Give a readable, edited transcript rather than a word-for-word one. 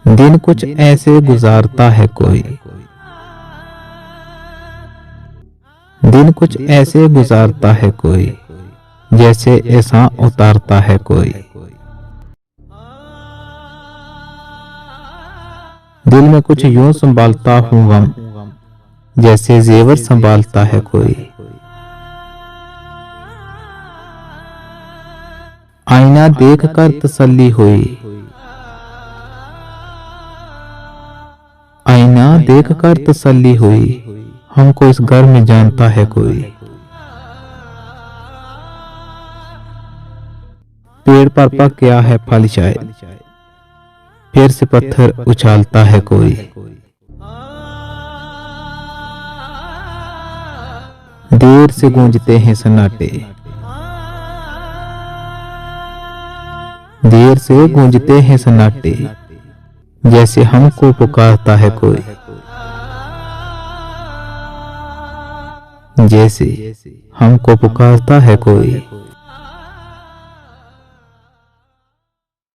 दिन कुछ ऐसे गुजारता है कोई, दिन कुछ ऐसे गुजारता है कोई, जैसे ऐसा उतारता है कोई। दिल में कुछ यूं संभालता हूँ गम, जैसे जेवर संभालता है कोई। आईना देख कर तसल्ली हुई, आईना देख कर तसल्ली हुई, हमको इस घर में जानता है कोई। पेड़ पर पक गया है फल शायद, फिर से पत्थर उछालता है कोई। देर से गूंजते हैं सन्नाटे, देर से गूंजते हैं सन्नाटे, जैसे हमको पुकारता है कोई। जैसे हमको पुकारता है कोई।